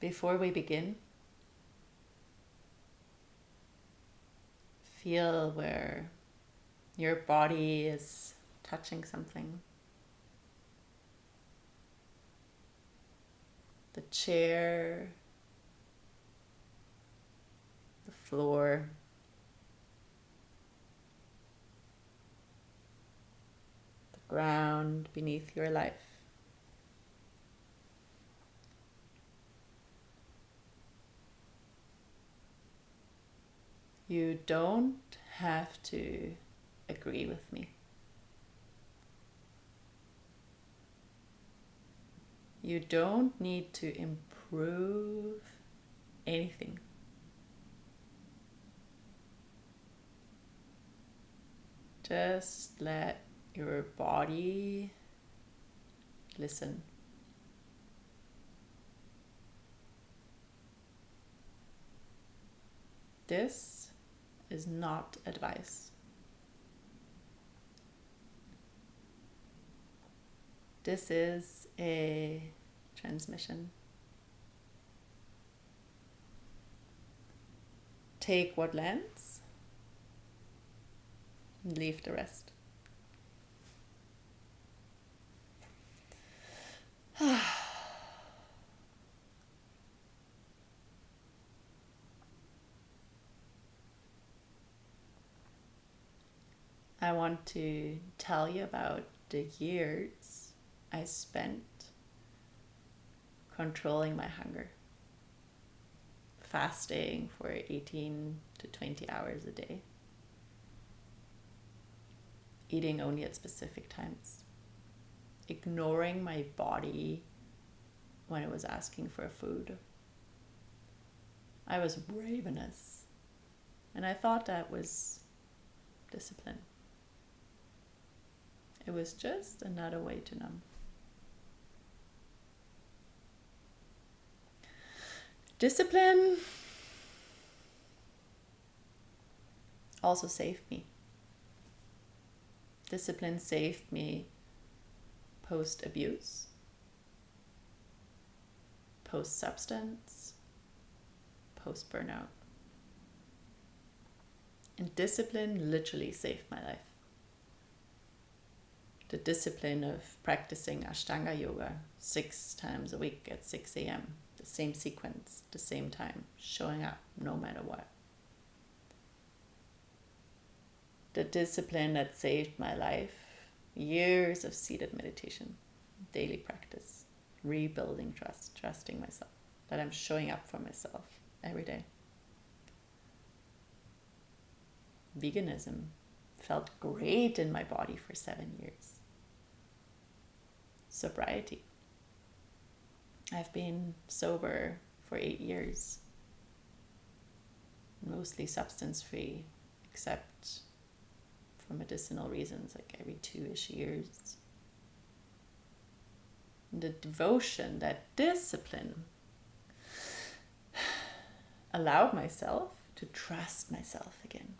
Before we begin, feel where your body is touching something. The chair, the floor, the ground beneath your life. You don't have to agree with me. You don't need to improve anything. Just let your body listen. This is not advice. This is a transmission. Take what lands and leave the rest. I want to tell you about the years I spent controlling my hunger, fasting for 18 to 20 hours a day, eating only at specific times, ignoring my body when it was asking for food. I was ravenous, and I thought that was discipline. It was just another way to numb. Discipline also saved me. Discipline saved me post-abuse, post-substance, post-burnout. And discipline literally saved my life. The discipline of practicing Ashtanga yoga 6 times a week at 6 a.m., the same sequence, the same time, showing up no matter what. The discipline that saved my life, years of seated meditation, daily practice, rebuilding trust, trusting myself, that I'm showing up for myself every day. Veganism felt great in my body for 7 years. Sobriety. I've been sober for 8 years, mostly substance-free, except for medicinal reasons, like every 2-ish years. The devotion, that discipline, allowed myself to trust myself again.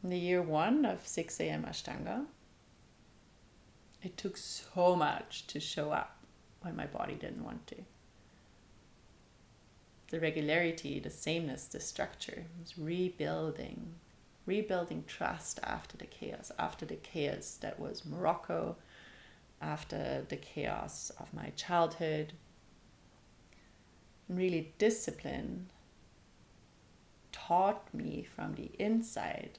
In the year 1 of 6 a.m. Ashtanga, it took so much to show up when my body didn't want to. The regularity, the sameness, the structure was rebuilding trust after the chaos that was Morocco, after the chaos of my childhood. And really, discipline taught me from the inside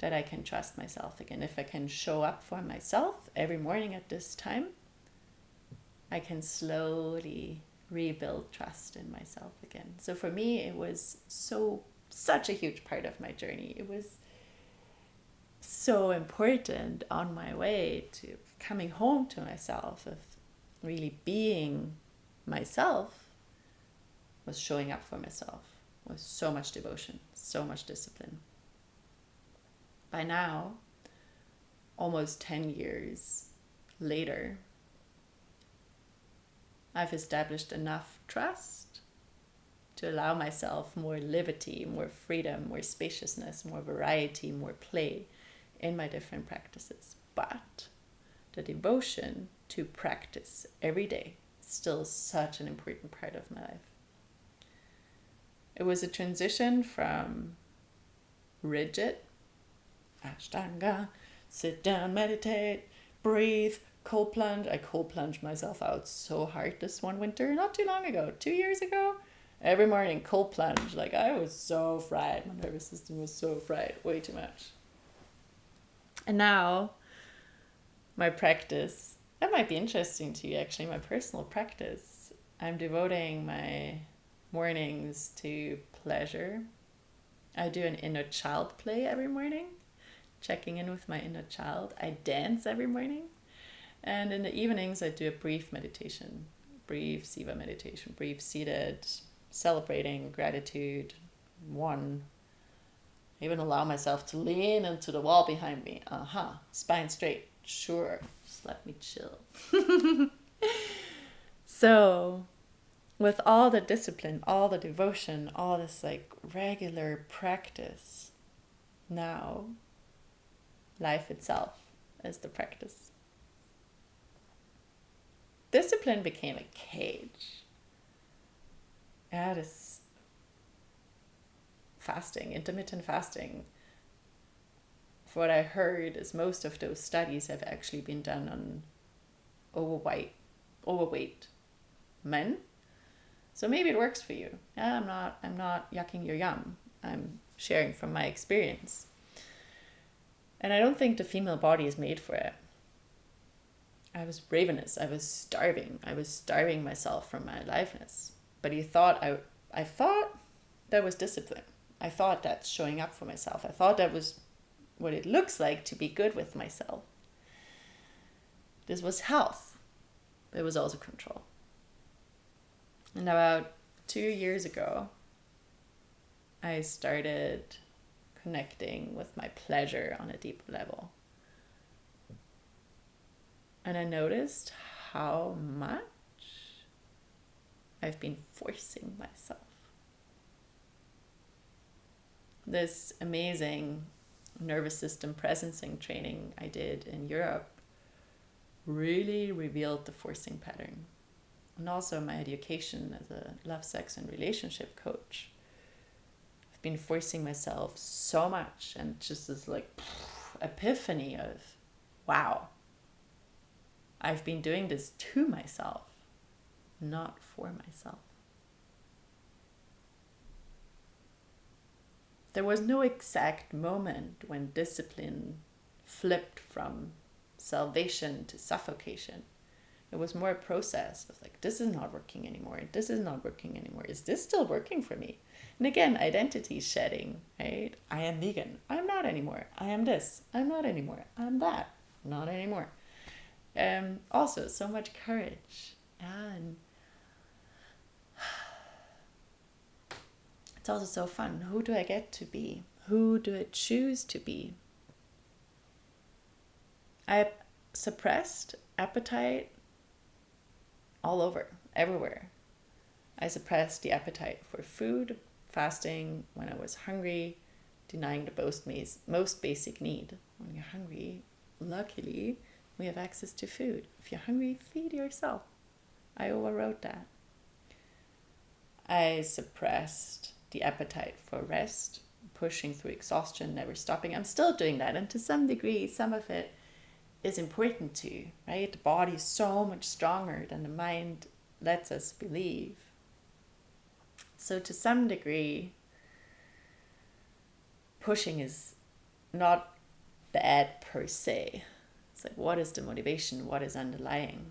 that I can trust myself again. If I can show up for myself every morning at this time, I can slowly rebuild trust in myself again. So for me, it was such a huge part of my journey. It was so important on my way to coming home to myself, of really being myself, was showing up for myself, was so much devotion, so much discipline. By now, almost 10 years later, I've established enough trust to allow myself more liberty, more freedom, more spaciousness, more variety, more play in my different practices. But the devotion to practice every day is still such an important part of my life. It was a transition from rigid, Ashtanga, sit down, meditate, breathe, cold plunge. I cold plunged myself out so hard this one winter, not too long ago, 2 years ago. Every morning, cold plunge. Like, I was so fried. My nervous system was so fried. Way too much. And now, my practice, that might be interesting to you actually, my personal practice. I'm devoting my mornings to pleasure. I do an inner child play every morning, checking in with my inner child. I dance every morning. And in the evenings, I do a brief meditation, brief Siva meditation, brief seated, celebrating gratitude, one. I even allow myself to lean into the wall behind me. Spine straight. Sure, just let me chill. So, with all the discipline, all the devotion, all this like regular practice, now life itself is the practice. Discipline became a cage. This fasting, intermittent fasting, for what I heard is most of those studies have actually been done on overweight men. So maybe it works for you. I'm not yucking your yum. I'm sharing from my experience. And I don't think the female body is made for it. I was ravenous. I was starving. I was starving myself from my aliveness. But I thought that was discipline. I thought that's showing up for myself. I thought that was what it looks like to be good with myself. This was health. But it was also control. And about 2 years ago, I started connecting with my pleasure on a deeper level. And I noticed how much I've been forcing myself. This amazing nervous system presencing training I did in Europe really revealed the forcing pattern. And also my education as a love, sex, and relationship coach. I've been forcing myself so much, and just this like epiphany of, wow, I've been doing this to myself, not for myself. There was no exact moment when discipline flipped from salvation to suffocation. It was more a process of like, this is not working anymore. This is not working anymore. Is this still working for me? And again, identity shedding, right? I am vegan. I'm not anymore. I am this. I'm not anymore. I'm that. Not anymore. Also, so much courage. And it's also so fun. Who do I get to be? Who do I choose to be? I suppressed appetite all over, everywhere. I suppressed the appetite for food, fasting when I was hungry, denying the most basic need. When you're hungry, luckily, we have access to food. If you're hungry, feed yourself. I overrode that. I suppressed the appetite for rest, pushing through exhaustion, never stopping. I'm still doing that, and to some degree, some of it is important too, right? The body is so much stronger than the mind lets us believe. So to some degree, pushing is not bad per se. It's like, what is the motivation? What is underlying?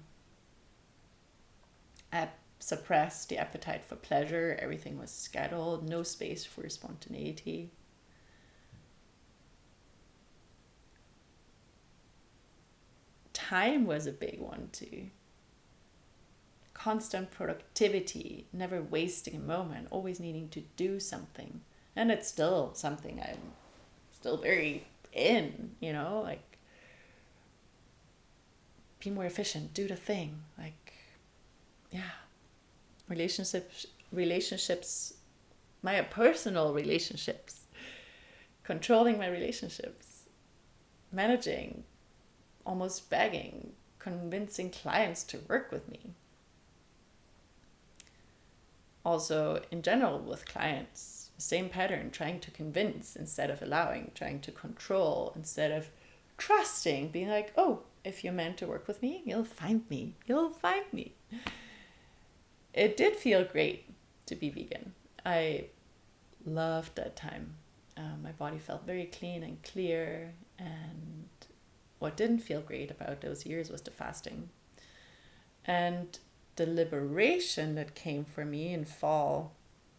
I suppressed the appetite for pleasure. Everything was scheduled, no space for spontaneity. Time was a big one too. Constant productivity, never wasting a moment, always needing to do something. And it's still something I'm still very in, like, be more efficient, do the thing. Like, yeah. Relationships, my personal relationships, controlling my relationships, managing almost begging, convincing clients to work with me. Also, in general, with clients, same pattern, trying to convince instead of allowing, trying to control instead of trusting, being like, oh, if you're meant to work with me, you'll find me. You'll find me. It did feel great to be vegan. I loved that time. My body felt very clean and clear. And what didn't feel great about those years was the fasting. And the liberation that came for me in fall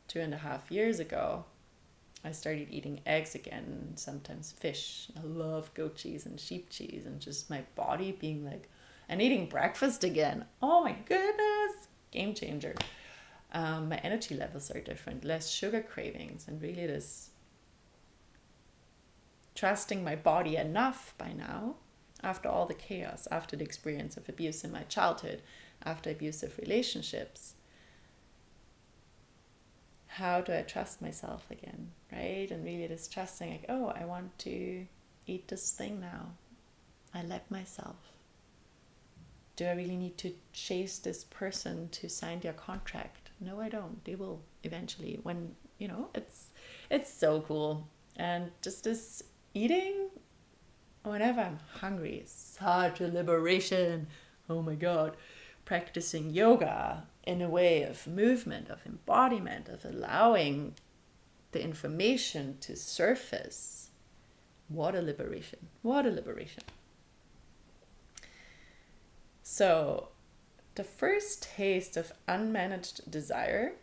2.5 years ago, I started eating eggs again, sometimes fish. I love goat cheese and sheep cheese, and just my body being like, and eating breakfast again. Oh my goodness, game changer. My energy levels are different, less sugar cravings, and really this trusting my body enough by now, after all the chaos, after the experience of abuse in my childhood, after abusive relationships. How do I trust myself again, right? And really this trusting, like, oh, I want to eat this thing now. I like myself. Do I really need to chase this person to sign their contract? No, I don't. They will eventually, when, it's so cool. And just this eating whenever I'm hungry is such a liberation. Oh my God. Practicing yoga in a way of movement, of embodiment, of allowing the information to surface. What a liberation. What a liberation. So the first taste of unmanaged desire,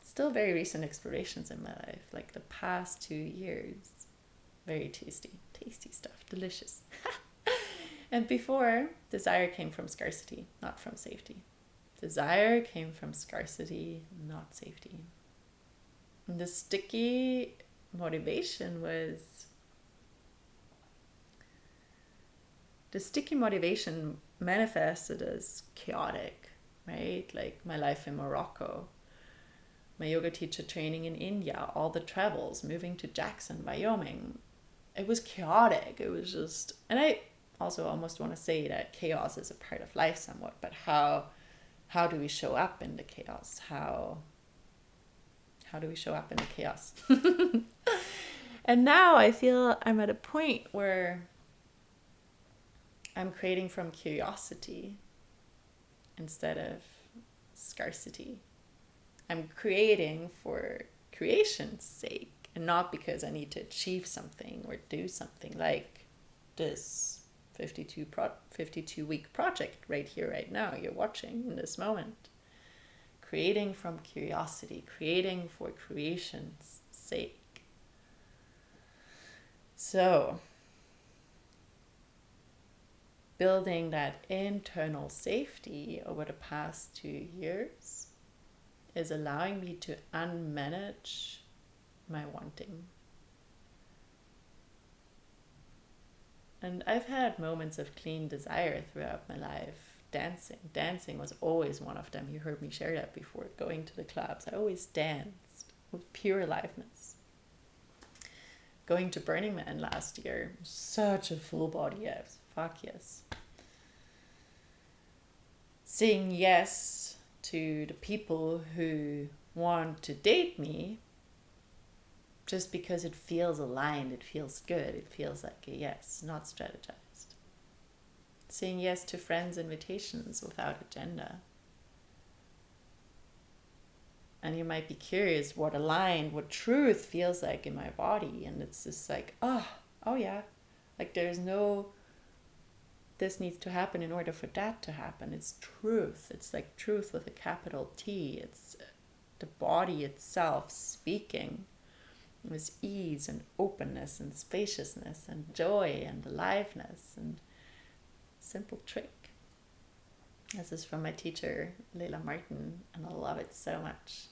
still very recent explorations in my life, like the past 2 years. Very tasty stuff, delicious. And before, desire came from scarcity, not from safety. Desire came from scarcity, not safety. And the sticky motivation manifested as chaotic, right? Like my life in Morocco, my yoga teacher training in India, all the travels, moving to Jackson, Wyoming. It was chaotic. It was just, and I also almost want to say that chaos is a part of life somewhat, but how do we show up in the chaos? How do we show up in the chaos? And now I feel I'm at a point where I'm creating from curiosity instead of scarcity. I'm creating for creation's sake, and not because I need to achieve something or do something like this 52-week project right here, right now, you're watching in this moment. Creating from curiosity, creating for creation's sake. So, building that internal safety over the past 2 years is allowing me to unmanage my wanting. And I've had moments of clean desire throughout my life. Dancing was always one of them. You heard me share that before. Going to the clubs, I always danced with pure aliveness. Going to Burning Man last year, such a full body yes. Fuck yes. Saying yes to the people who want to date me just because it feels aligned, it feels good, it feels like a yes, not strategized. Saying yes to friends' invitations without agenda. And you might be curious what aligned, what truth feels like in my body. And it's just like, oh yeah. Like there's no, this needs to happen in order for that to happen. It's truth. It's like truth with a capital T. It's the body itself speaking with ease and openness and spaciousness and joy and aliveness and simple trick. This is from my teacher, Leila Martin, and I love it so much.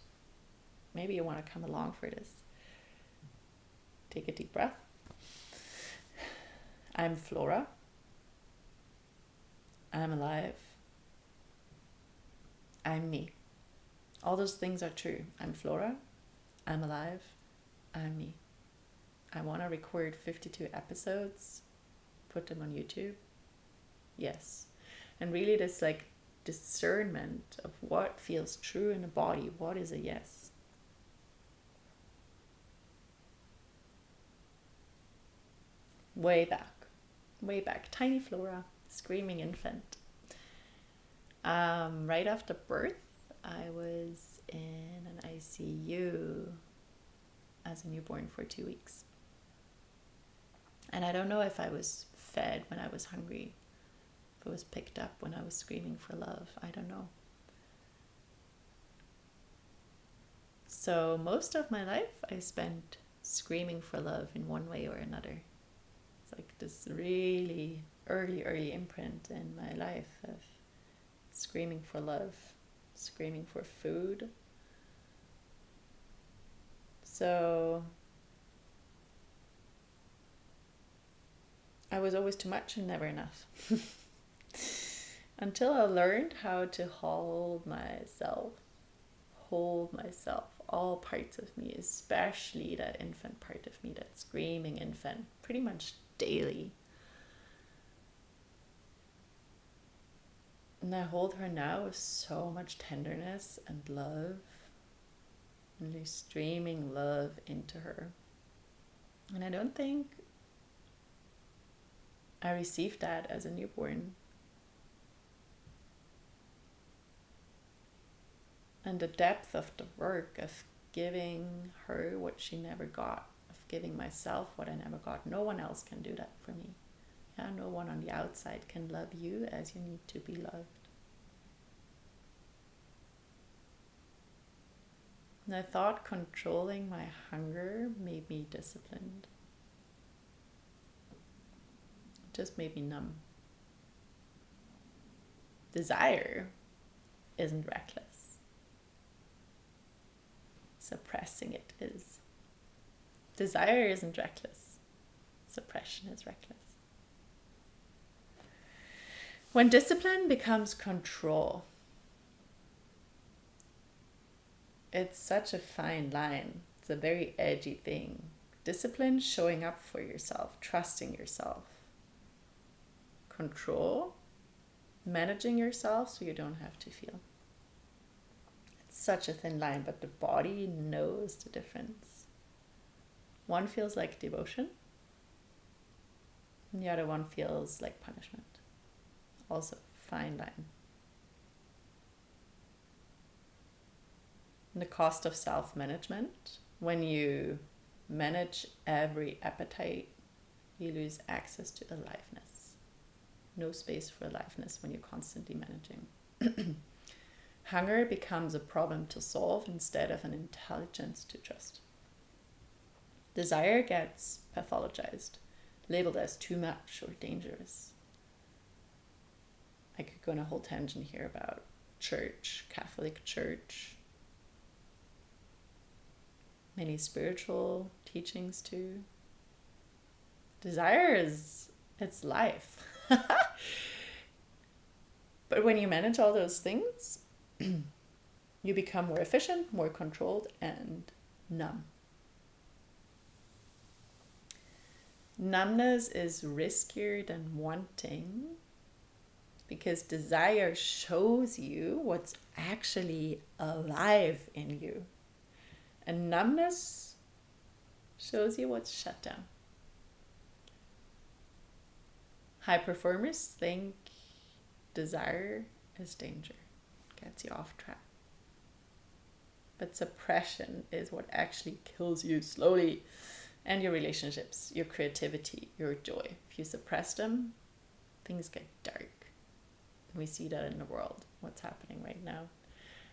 Maybe you want to come along for this. Take a deep breath. I'm Flora. I'm alive. I'm me. All those things are true. I'm Flora. I'm alive. I'm me. I want to record 52 episodes put them on YouTube? Yes. And really this like discernment of what feels true in the body, what is a yes. Way back, tiny Flora, screaming infant. Right after birth, I was in an ICU as a newborn for 2 weeks. And I don't know if I was fed when I was hungry, if it was picked up when I was screaming for love. I don't know. So most of my life I spent screaming for love in one way or another. It's like this really early imprint in my life of screaming for love, screaming for food. So I was always too much and never enough. Until I learned how to hold myself, all parts of me, especially that infant part of me, that screaming infant, pretty much daily. And I hold her now with so much tenderness and love, really streaming love into her. And I don't think I received that as a newborn. And the depth of the work of giving her what she never got, of giving myself what I never got. No one else can do that for me. Yeah, no one on the outside can love you as you need to be loved. And I thought controlling my hunger made me disciplined. It just made me numb. Desire isn't reckless. Suppressing it is. Desire isn't reckless. Suppression is reckless. When discipline becomes control, it's such a fine line. It's a very edgy thing. Discipline, showing up for yourself, trusting yourself. Control, managing yourself so you don't have to feel. It's such a thin line, but the body knows the difference. One feels like devotion, and the other one feels like punishment. Also, fine line. And the cost of self-management. When you manage every appetite, you lose access to aliveness. No space for aliveness when you're constantly managing. Hunger becomes a problem to solve instead of an intelligence to trust. Desire gets pathologized, labeled as too much or dangerous. I could go on a whole tangent here about church, Catholic Church, many spiritual teachings too. Desire it's life. But when you manage all those things, you become more efficient, more controlled, and numb. Numbness is riskier than wanting, because desire shows you what's actually alive in you. And numbness shows you what's shut down. High performers think desire is danger, gets you off track. But suppression is what actually kills you slowly, and your relationships, your creativity, your joy. If you suppress them, things get dark. We see that in the world, what's happening right now.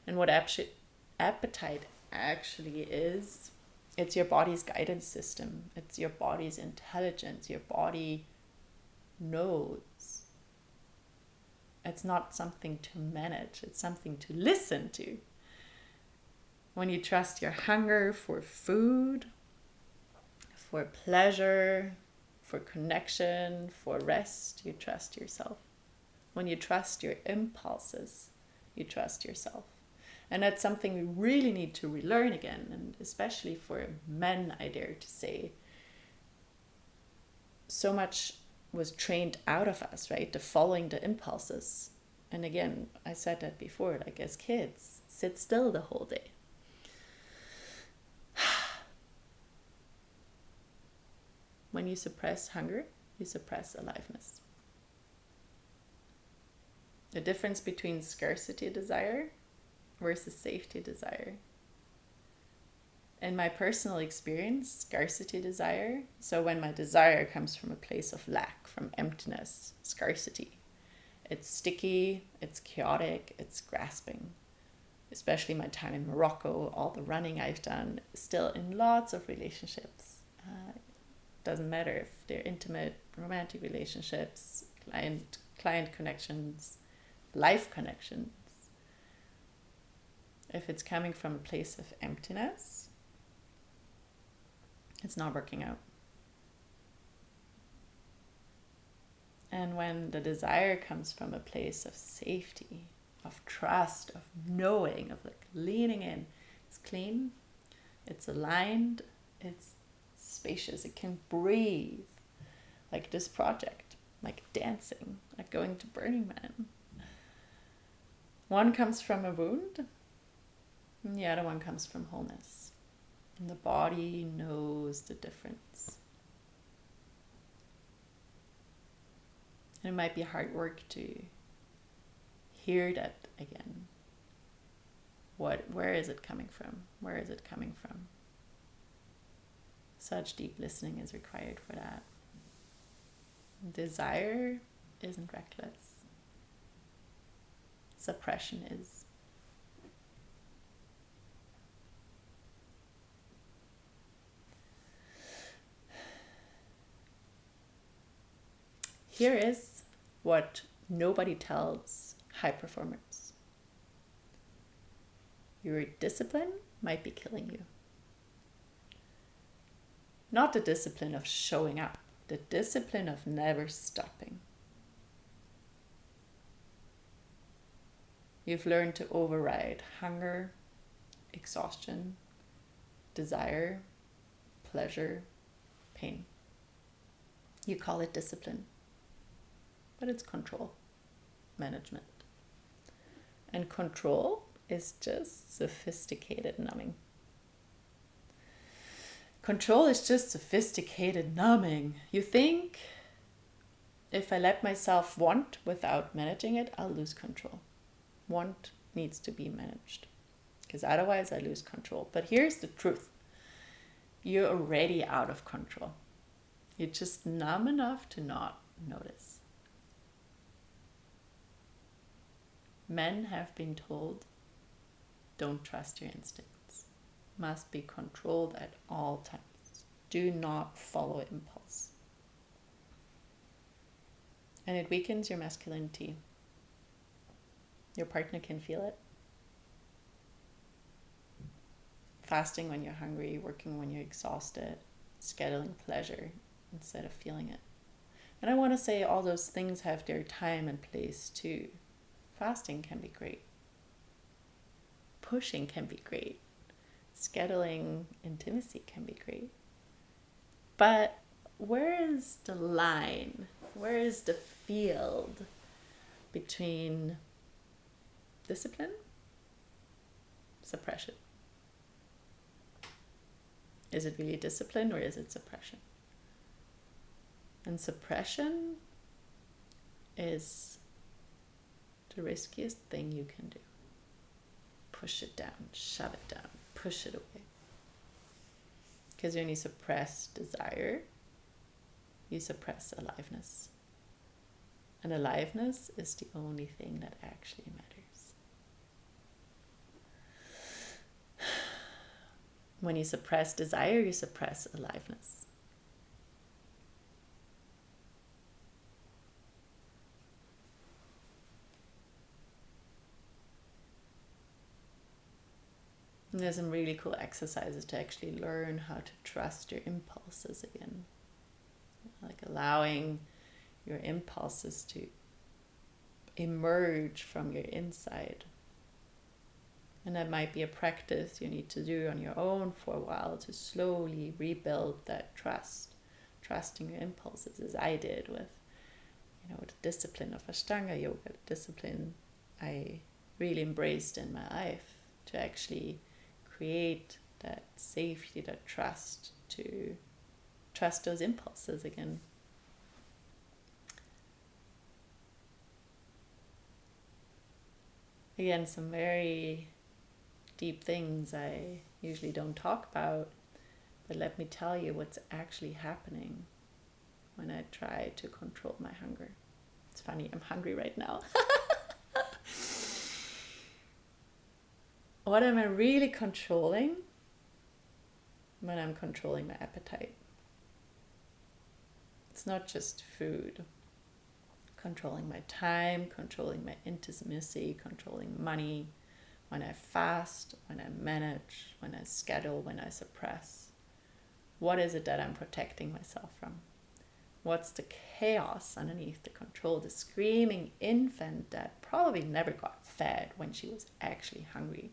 And what appetite actually is, it's your body's guidance system. It's your body's intelligence. Your body knows. It's not something to manage. It's something to listen to. When you trust your hunger for food, for pleasure, for connection, for rest, you trust yourself. When you trust your impulses, you trust yourself. And that's something we really need to relearn again, and especially for men, I dare to say. So much was trained out of us, right? The following the impulses. And again, I said that before, like as kids, sit still the whole day. When you suppress hunger, you suppress aliveness. The difference between scarcity desire versus safety desire. In my personal experience, scarcity desire, so when my desire comes from a place of lack, from emptiness, scarcity, it's sticky, it's chaotic, it's grasping. Especially my time in Morocco, all the running I've done, still in lots of relationships. Doesn't matter if they're intimate, romantic relationships, client connections, life connections. If it's coming from a place of emptiness, it's not working out. And when the desire comes from a place of safety, of trust, of knowing, of like leaning in, it's clean, it's aligned, it's spacious, it can breathe. Like this project, like dancing, like going to Burning Man. One comes from a wound, and the other one comes from wholeness. And the body knows the difference. And it might be hard work to hear that again. Where is it coming from? Where is it coming from? Such deep listening is required for that. Desire isn't reckless. Suppression is. Here is what nobody tells high performers. Your discipline might be killing you. Not the discipline of showing up, the discipline of never stopping. You've learned to override hunger, exhaustion, desire, pleasure, pain. You call it discipline, but it's control, management. And control is just sophisticated numbing. Control is just sophisticated numbing. You think, if I let myself want without managing it, I'll lose control. Want needs to be managed, because otherwise I lose control. But here's the truth. You're already out of control. You're just numb enough to not notice. Men have been told, don't trust your instincts. Must be controlled at all times. Do not follow impulse. And it weakens your masculinity. Your partner can feel it. Fasting when you're hungry, working when you're exhausted, scheduling pleasure instead of feeling it. And I want to say all those things have their time and place too. Fasting can be great. Pushing can be great. Scheduling intimacy can be great. But where is the line? Where is the field between discipline, suppression? Is it really discipline or is it suppression? And suppression is the riskiest thing you can do. Push it down, shove it down, push it away. Because when you suppress desire, you suppress aliveness. And aliveness is the only thing that actually matters. When you suppress desire, you suppress aliveness. And there's some really cool exercises to actually learn how to trust your impulses again. Like allowing your impulses to emerge from your inside. And that might be a practice you need to do on your own for a while to slowly rebuild that trust. Trusting your impulses, as I did with the discipline of Ashtanga yoga, the discipline I really embraced in my life to actually create that safety, that trust, to trust those impulses again. Again, some very deep things I usually don't talk about, but let me tell you what's actually happening when I try to control my hunger. It's funny, I'm hungry right now. What am I really controlling when I'm controlling my appetite? It's not just food. Controlling my time, controlling my intimacy, controlling money, when I fast, when I manage, when I schedule, when I suppress. What is it that I'm protecting myself from? What's the chaos underneath the control? The screaming infant that probably never got fed when she was actually hungry.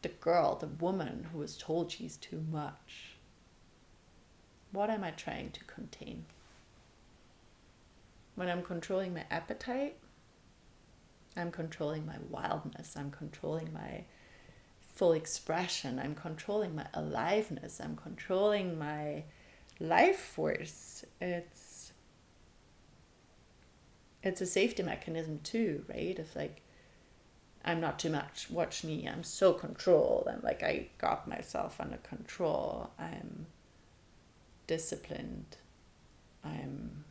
The girl, the woman who was told she's too much. What am I trying to contain? When I'm controlling my appetite, I'm controlling my wildness. I'm controlling my full expression. I'm controlling my aliveness. I'm controlling my life force. It's a safety mechanism too, right? If like, I'm not too much, watch me, I'm so controlled. I'm like, I got myself under control. I'm disciplined. I'm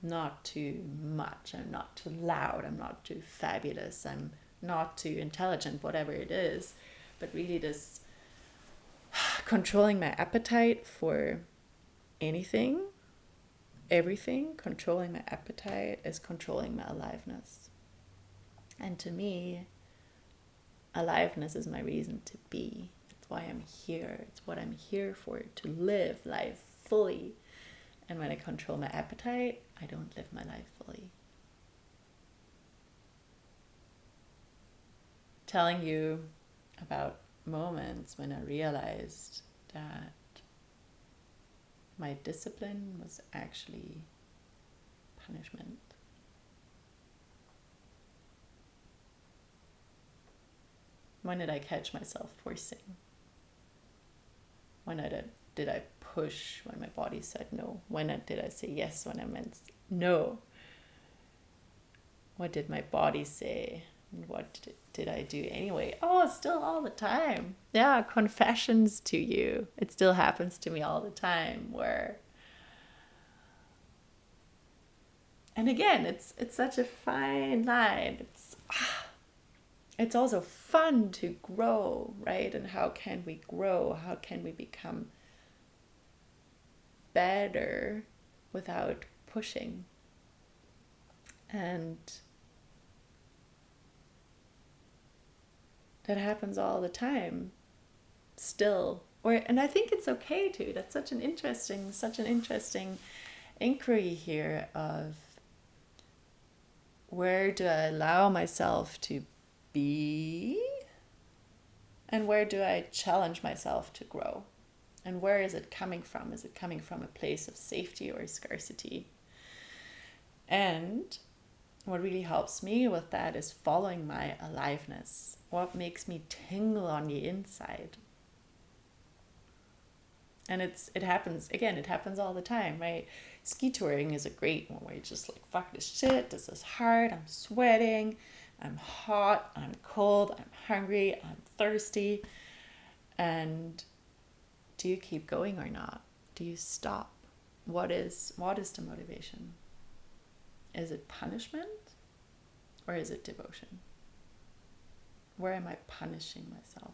not too much. I'm not too loud. I'm not too fabulous. I'm not too intelligent, whatever it is. But really this controlling my appetite for anything, everything, controlling my appetite is controlling my aliveness. And to me, aliveness is my reason to be. It's why I'm here. It's what I'm here for, to live life fully. And when I control my appetite, I don't live my life fully. Telling you about moments when I realized that my discipline was actually punishment. When did I catch myself forcing? When did I push when my body said no? When did I say yes when I meant no? What did my body say? And what did I do anyway? Oh, still all the time. Yeah, confessions to you. It still happens to me all the time where... And again, it's such a fine line. It's also fun to grow, right? And how can we grow? How can we become better without pushing? And that happens all the time still. And I think it's okay to. That's such an interesting inquiry here of where do I allow myself to be, and where do I challenge myself to grow, and where is it coming from? Is it coming from a place of safety or scarcity? And what really helps me with that is following my aliveness. What makes me tingle on the inside? And it happens all the time, right? Ski touring is a great one where you're just like, fuck this shit, this is hard, I'm sweating, I'm hot, I'm cold, I'm hungry, I'm thirsty. And do you keep going or not? Do you stop? What is the motivation? Is it punishment or is it devotion? Where am I punishing myself?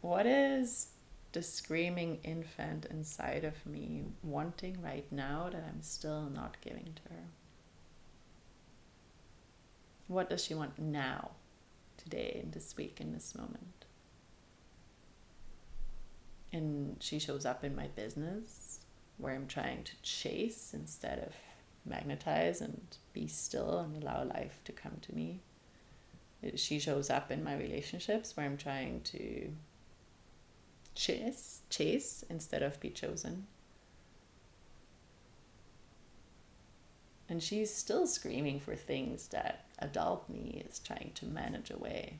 What is the screaming infant inside of me wanting right now that I'm still not giving to her? What does she want now, today, in this week, in this moment? And she shows up in my business where I'm trying to chase instead of magnetize and be still and allow life to come to me. She shows up in my relationships where I'm trying to chase instead of be chosen. And she's still screaming for things that adult me is trying to manage away.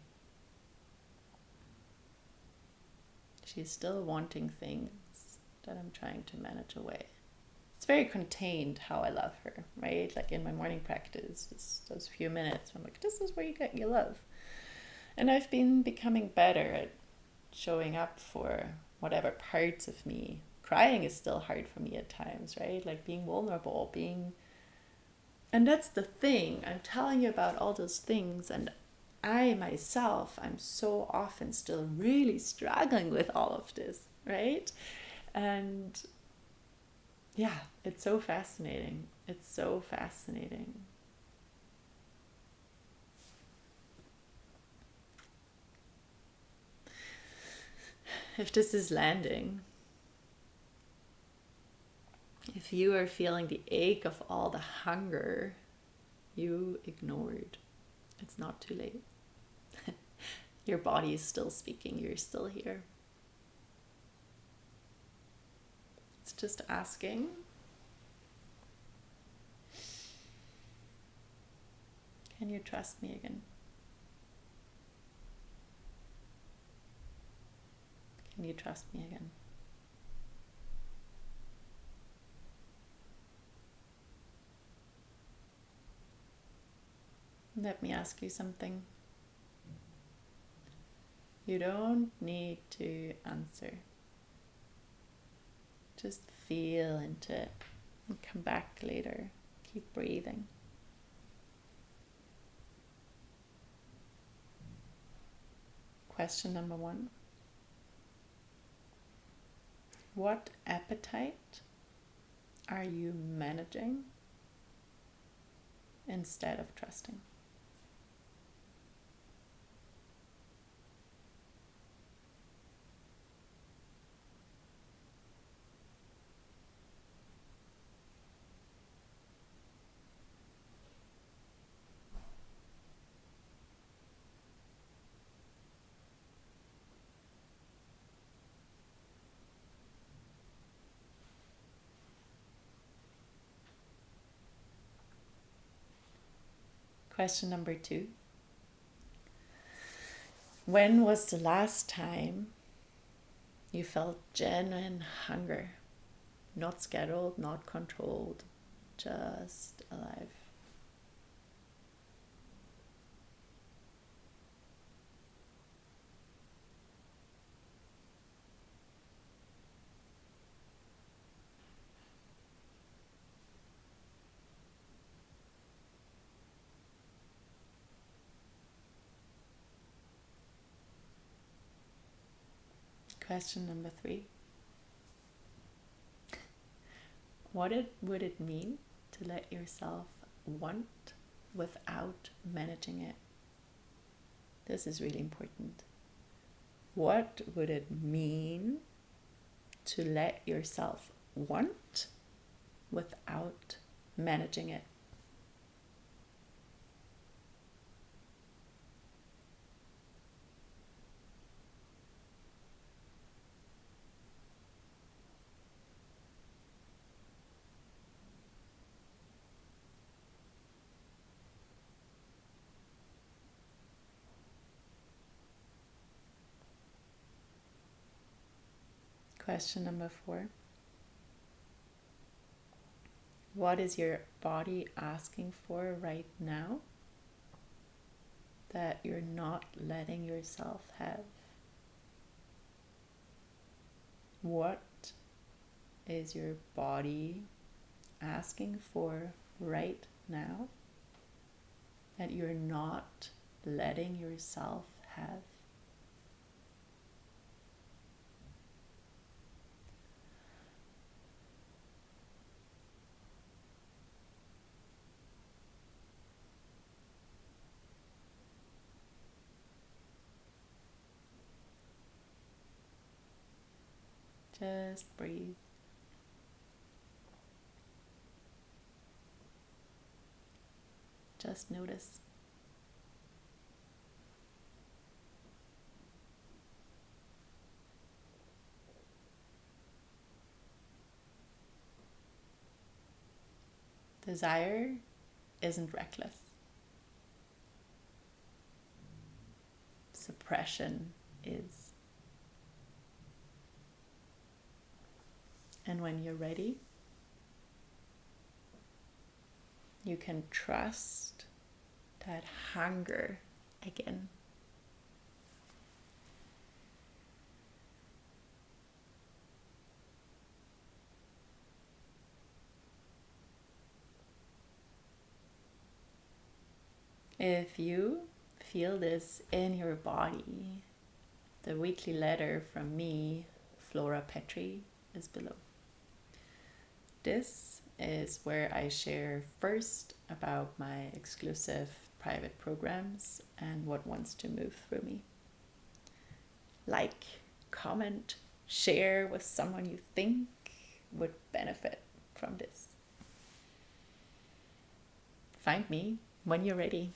She's still wanting things that I'm trying to manage away. It's very contained how I love her, right? Like in my morning practice, just those few minutes, I'm like, this is where you get your love. And I've been becoming better at showing up for whatever parts of me. Crying is still hard for me at times, right? Like being vulnerable, and that's the thing. I'm telling you about all those things, and I myself, I'm so often still really struggling with all of this, right? And yeah, it's so fascinating. It's so fascinating. If this is landing, if you are feeling the ache of all the hunger you ignored, it's not too late. Your body is still speaking. You're still here. It's just asking, can you trust me again? Can you trust me again? Let me ask you something. You don't need to answer. Just feel into it and come back later. Keep breathing. Question number 1. What appetite are you managing instead of trusting? Question number 2. When was the last time you felt genuine hunger? Not scheduled, not controlled, just alive. Question number 3. What would it mean to let yourself want without managing it? This is really important. What would it mean to let yourself want without managing it? Question number 4. What is your body asking for right now that you're not letting yourself have? What is your body asking for right now that you're not letting yourself have? Just breathe. Just notice. Desire isn't reckless. Suppression is. And when you're ready, you can trust that hunger again. If you feel this in your body, the weekly letter from me, Flora Petri, is below. This is where I share first about my exclusive private programs and what wants to move through me. Like, comment, share with someone you think would benefit from this. Find me when you're ready.